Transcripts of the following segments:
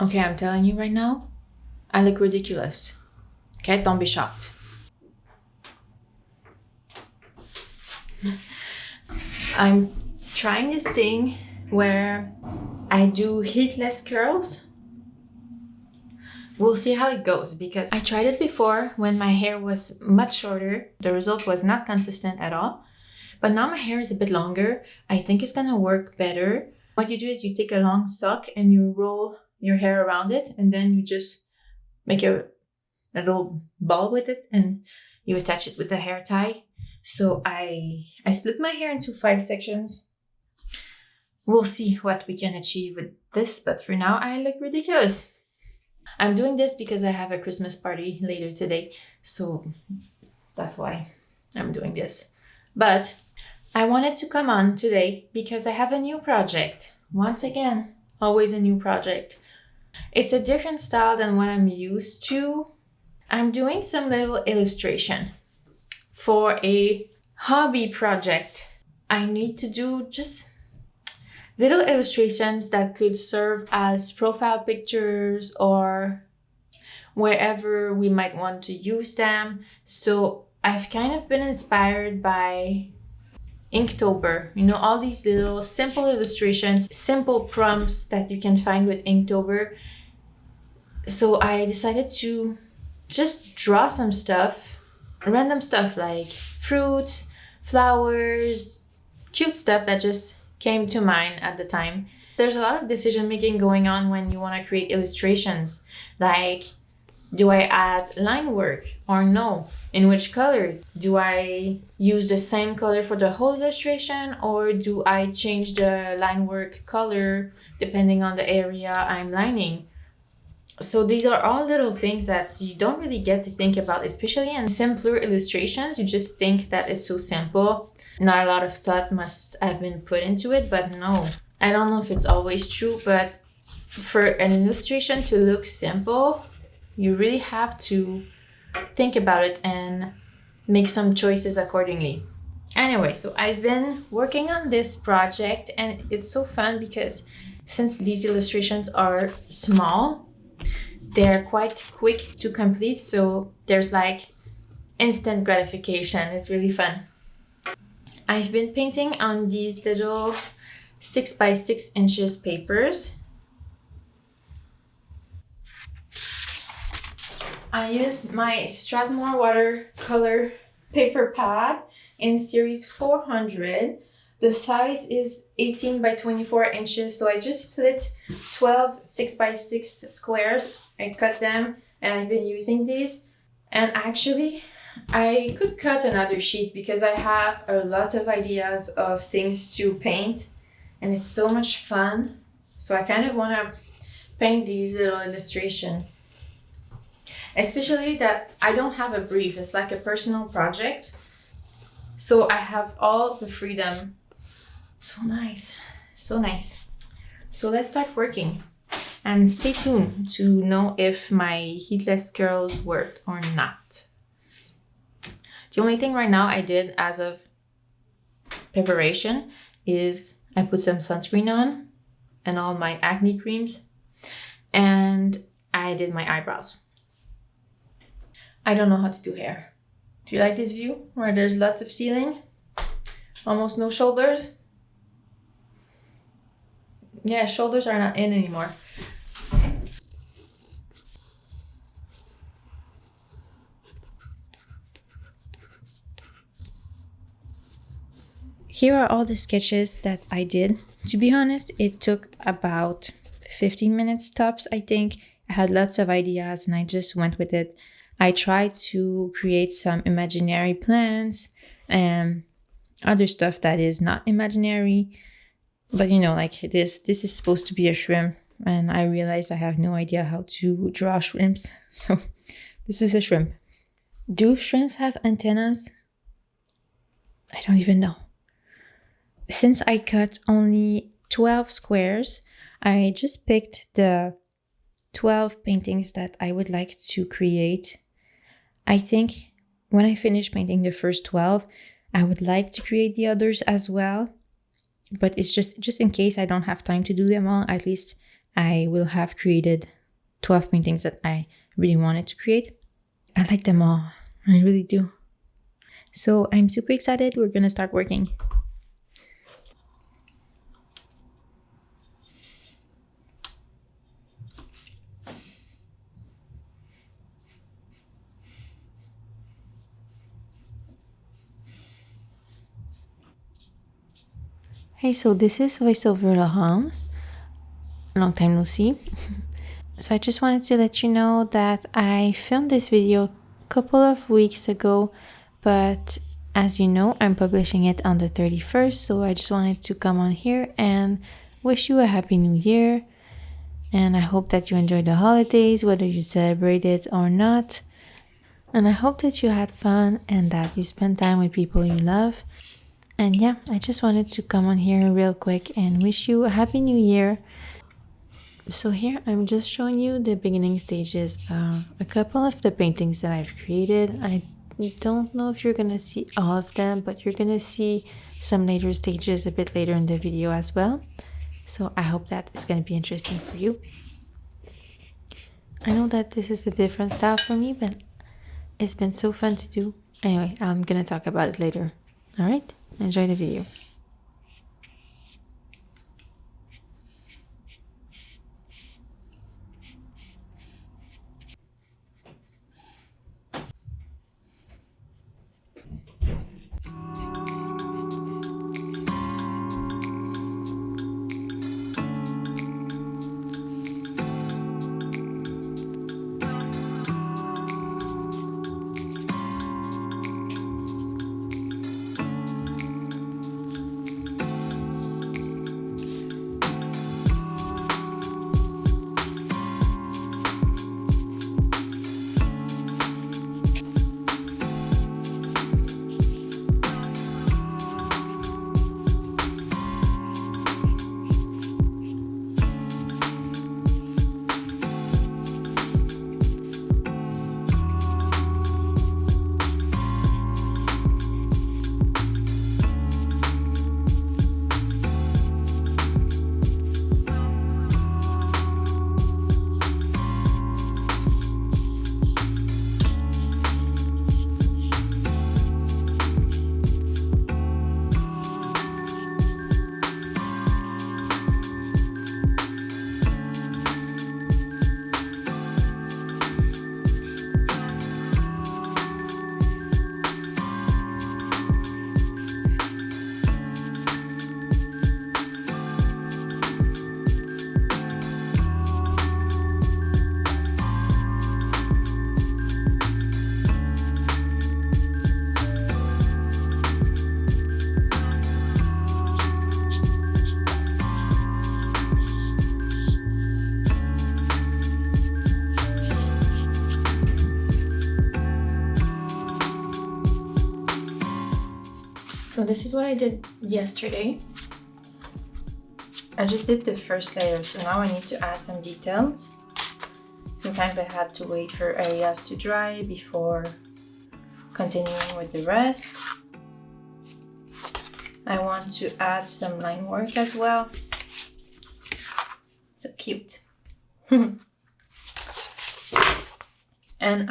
Okay, I'm telling you right now, I look ridiculous. Okay, don't be shocked. I'm trying this thing where I do heatless curls. We'll see how it goes because I tried it before when my hair was much shorter. The result was not consistent at all. But now my hair is a bit longer. I think it's gonna work better. What you do is you take a long sock and you roll your hair around it, and then you just make a little ball with it and you attach it with the hair tie. So I split my hair into 5 sections. We'll see what we can achieve with this, but for now I look ridiculous. I'm doing this because I have a Christmas party later today, so that's why I'm doing this. But I wanted to come on today because I have a new project. Once again, always a new project. It's a different style than what I'm used to. I'm doing some little illustration for a hobby project. I need to do just little illustrations that could serve as profile pictures or wherever we might want to use them. So I've kind of been inspired by Inktober. You know, all these little simple illustrations, simple prompts that you can find with Inktober. So I decided to just draw some stuff, random stuff like fruits, flowers, cute stuff that just came to mind at the time. There's a lot of decision making going on when you want to create illustrations. Like, do I add line work or no? In which color? Do I use the same color for the whole illustration, or do I change the line work color depending on the area I'm lining? So these are all little things that you don't really get to think about, especially in simpler illustrations. You just think that it's so simple. Not a lot of thought must have been put into it, but no. I don't know if it's always true, but for an illustration to look simple, you really have to think about it and make some choices accordingly. Anyway, so I've been working on this project and it's so fun because since these illustrations are small, they're quite quick to complete. So there's like instant gratification. It's really fun. I've been painting on these little 6 by 6 inches papers. I used my Strathmore watercolor paper pad in series 400. The size is 18 by 24 inches. So I just split 12 6 by 6 squares. I cut them and I've been using these. And actually, I could cut another sheet because I have a lot of ideas of things to paint and it's so much fun. So I kind of want to paint these little illustrations. Especially that I don't have a brief. It's like a personal project. So I have all the freedom. So nice. So nice. So let's start working. And stay tuned to know if my heatless curls worked or not. The only thing right now I did as of preparation is I put some sunscreen on and all my acne creams. And I did my eyebrows. I don't know how to do hair. Do you like this view where there's lots of ceiling? Almost no shoulders? Yeah, shoulders are not in anymore. Here are all the sketches that I did. To be honest, it took about 15 minutes tops, I think. I had lots of ideas and I just went with it. I tried to create some imaginary plants and other stuff that is not imaginary. But you know, like this is supposed to be a shrimp. And I realized I have no idea how to draw shrimps. So this is a shrimp. Do shrimps have antennas? I don't even know. Since I cut only 12 squares, I just picked the 12 paintings that I would like to create. I think when I finish painting the first 12, I would like to create the others as well. But it's just in case I don't have time to do them all, at least I will have created 12 paintings that I really wanted to create. I like them all. I really do. So I'm super excited. We're gonna start working. Hey, so this is voiceover Laurence. Long time no see. So I just wanted to let you know that I filmed this video a couple of weeks ago, but as you know, I'm publishing it on the 31st. So I just wanted to come on here and wish you a happy new year. And I hope that you enjoyed the holidays, whether you celebrated or not. And I hope that you had fun and that you spent time with people you love. And yeah, I just wanted to come on here real quick and wish you a happy new year. So here I'm just showing you the beginning stages of a couple of the paintings that I've created. I don't know if you're gonna see all of them, but you're gonna see some later stages a bit later in the video as well. So I hope that it's gonna be interesting for you. I know that this is a different style for me, but it's been so fun to do. Anyway, I'm gonna talk about it later. All right, enjoy the video. So this is what I did yesterday. I just did the first layer, so now I need to add some details. Sometimes I had to wait for areas to dry before continuing with the rest. I want to add some line work as well. So cute. And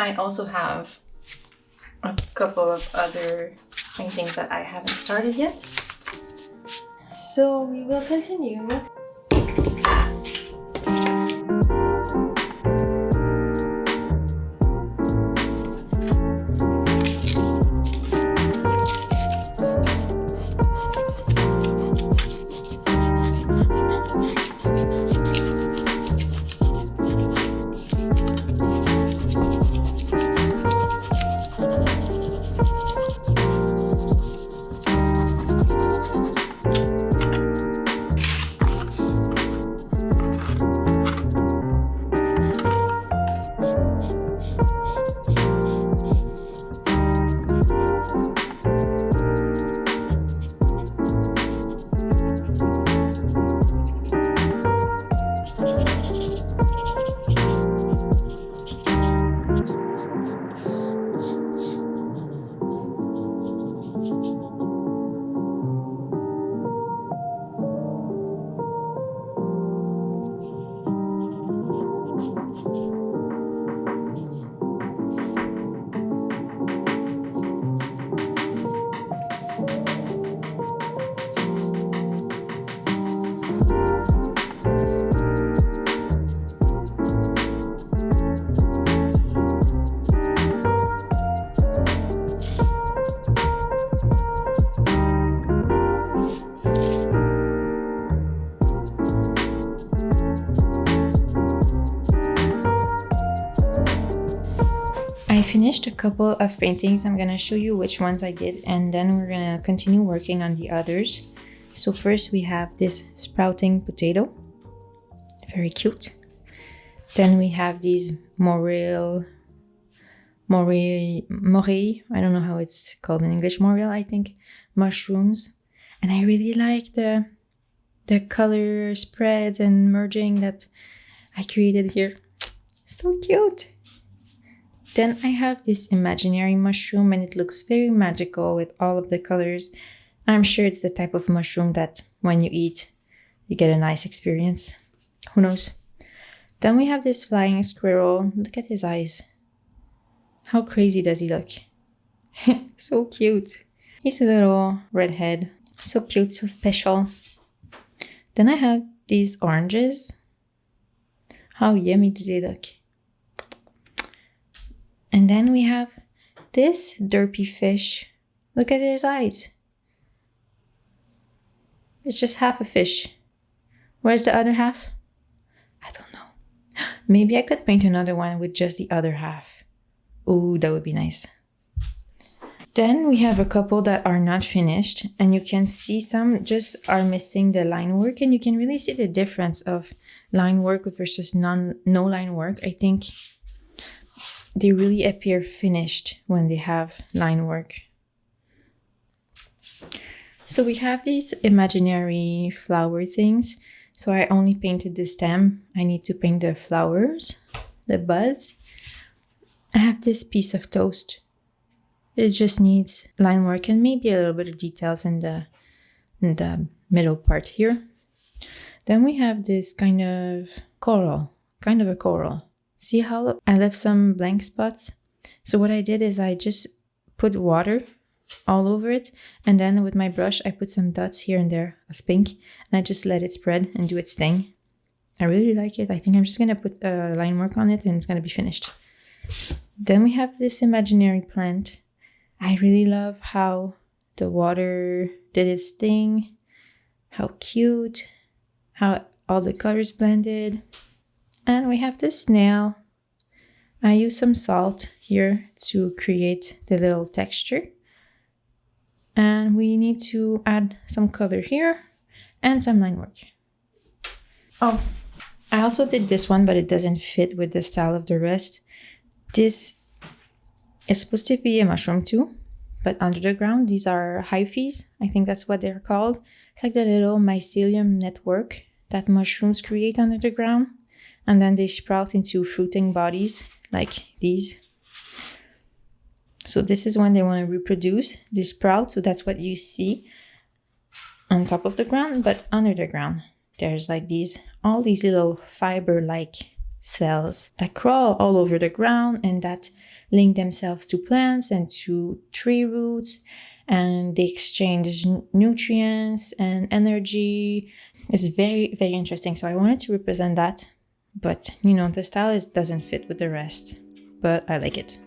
I also have a couple of other paintings that I haven't started yet. So we will continue. I finished a couple of paintings. I'm gonna show you which ones I did, and then we're gonna continue working on the others. So first we have this sprouting potato, very cute. Then we have these morel, I don't know how it's called in English, morel, I think, mushrooms. And I really like the color spreads and merging that I created here. So cute. Then I have this imaginary mushroom, and it looks very magical with all of the colors. I'm sure it's the type of mushroom that when you eat, you get a nice experience. Who knows? Then we have this flying squirrel. Look at his eyes. How crazy does he look? So cute. He's a little redhead. So cute, so special. Then I have these oranges. How yummy do they look? And then we have this derpy fish. Look at his eyes. It's just half a fish. Where's the other half? I don't know. Maybe I could paint another one with just the other half. Ooh, that would be nice. Then we have a couple that are not finished, and you can see some just are missing the line work, and you can really see the difference of line work versus no line work. I think they really appear finished when they have line work. So we have these imaginary flower things. So I only painted the stem. I need to paint the flowers, the buds. I have this piece of toast. It just needs line work and maybe a little bit of details in the middle part here. Then we have this kind of a coral. See how I left some blank spots? So what I did is I just put water all over it, and then with my brush I put some dots here and there of pink, and I just let it spread and do its thing. I really like it. I think I'm just gonna put line work on it and it's gonna be finished. Then we have this imaginary plant. I really love how the water did its thing, how cute, how all the colors blended. And we have this snail. I use some salt here to create the little texture. And we need to add some color here and some line work. Oh, I also did this one, but it doesn't fit with the style of the rest. This is supposed to be a mushroom too, but under the ground. These are hyphae. I think that's what they're called. It's like the little mycelium network that mushrooms create under the ground. And then they sprout into fruiting bodies like these. So this is when they want to reproduce. They sprout, so that's what you see on top of the ground. But under the ground, there's like all these little fiber-like cells that crawl all over the ground and that link themselves to plants and to tree roots. And they exchange nutrients and energy. It's very, very interesting. So I wanted to represent that. But, you know, the style doesn't fit with the rest, but I like it.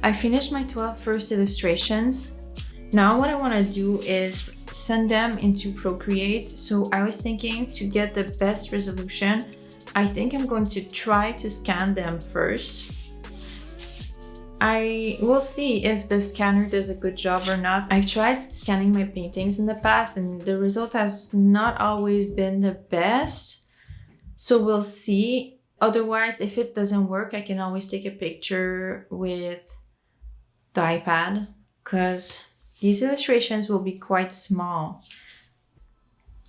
I finished my 12 first illustrations. Now what I want to do is send them into Procreate. So I was thinking, to get the best resolution, I think I'm going to try to scan them first. I will see if the scanner does a good job or not. I tried scanning my paintings in the past and the result has not always been the best. So we'll see. Otherwise, if it doesn't work, I can always take a picture with the iPad, because these illustrations will be quite small.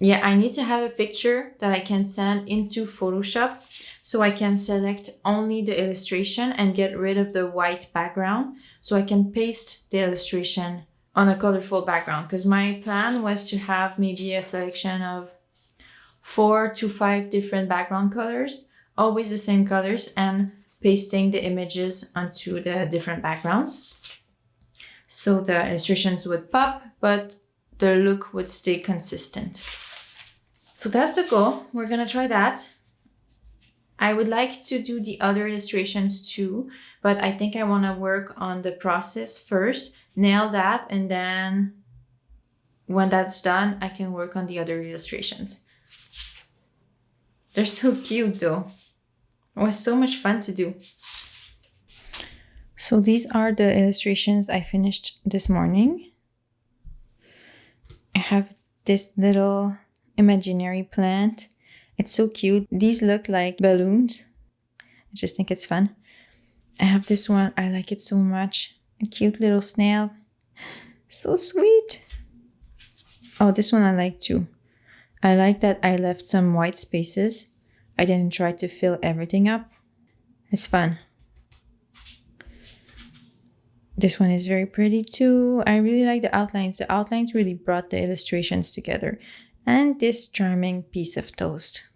Yeah, I need to have a picture that I can send into Photoshop so I can select only the illustration and get rid of the white background so I can paste the illustration on a colorful background, because my plan was to have maybe a selection of 4 to 5 different background colors, always the same colors, and pasting the images onto the different backgrounds. So the illustrations would pop, but the look would stay consistent. So that's the goal. We're gonna try that. I would like to do the other illustrations too, but I think I wanna work on the process first, nail that, and then when that's done, I can work on the other illustrations. They're so cute though. It was so much fun to do. So these are the illustrations I finished this morning. I have this little imaginary plant. It's so cute. These look like balloons. I just think it's fun. I have this one. I like it so much. A cute little snail. So sweet. Oh, this one I like too. I like that I left some white spaces. I didn't try to fill everything up. It's fun. This one is very pretty too. I really like the outlines. The outlines really brought the illustrations together. And this charming piece of toast.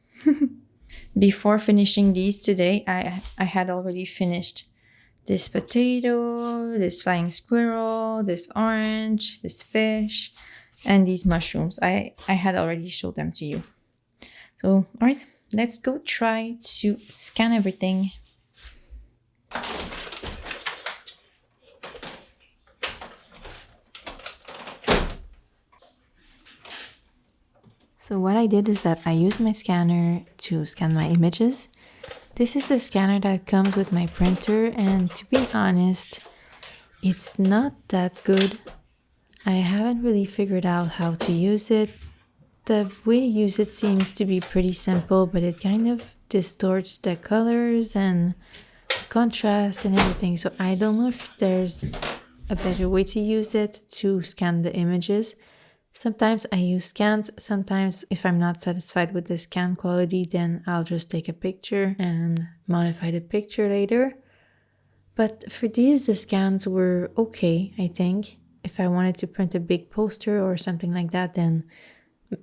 Before finishing these today, I had already finished this potato, this flying squirrel, this orange, this fish, and these mushrooms. I had already showed them to you. So, all right, let's go try to scan everything. So what I did is that I used my scanner to scan my images. This is the scanner that comes with my printer, and to be honest, it's not that good. I haven't really figured out how to use it. The way to use it seems to be pretty simple, but it kind of distorts the colors and contrast and everything. So I don't know if there's a better way to use it to scan the images. Sometimes I use scans. Sometimes if I'm not satisfied with the scan quality, then I'll just take a picture and modify the picture later. But for these, the scans were okay, I think. If I wanted to print a big poster or something like that, then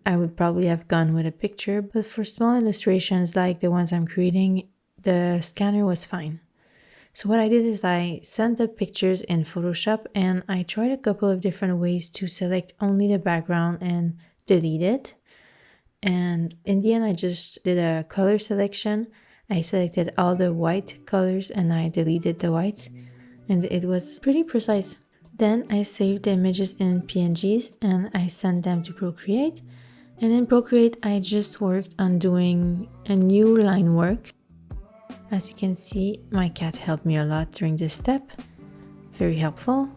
I would probably have gone with a picture. But for small illustrations like the ones I'm creating, the scanner was fine. So what I did is I sent the pictures in Photoshop, and I tried a couple of different ways to select only the background and delete it. And in the end, I just did a color selection. I selected all the white colors and I deleted the whites, and it was pretty precise. Then I saved the images in PNGs and I sent them to Procreate. And in Procreate, I just worked on doing a new line work. As you can see, my cat helped me a lot during this step. Very helpful.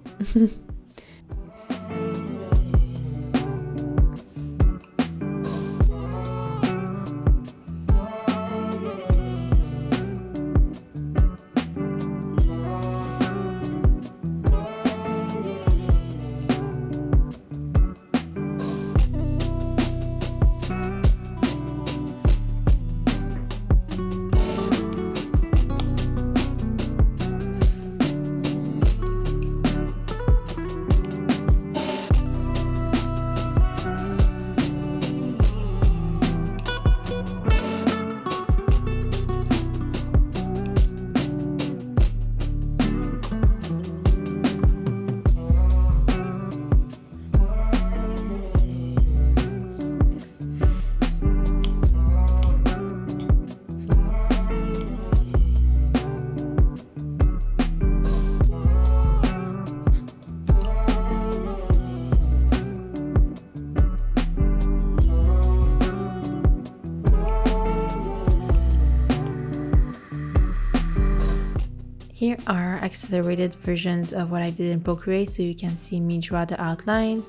are accelerated versions of what I did in Procreate, so you can see me draw the outline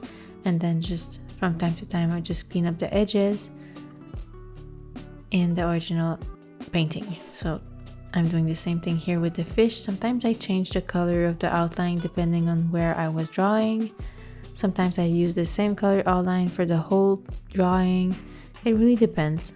and then just from time to time I just clean up the edges in the original painting. So I'm doing the same thing here with the fish. Sometimes I change the color of the outline depending on where I was drawing. Sometimes I use the same color outline for the whole drawing. It really depends.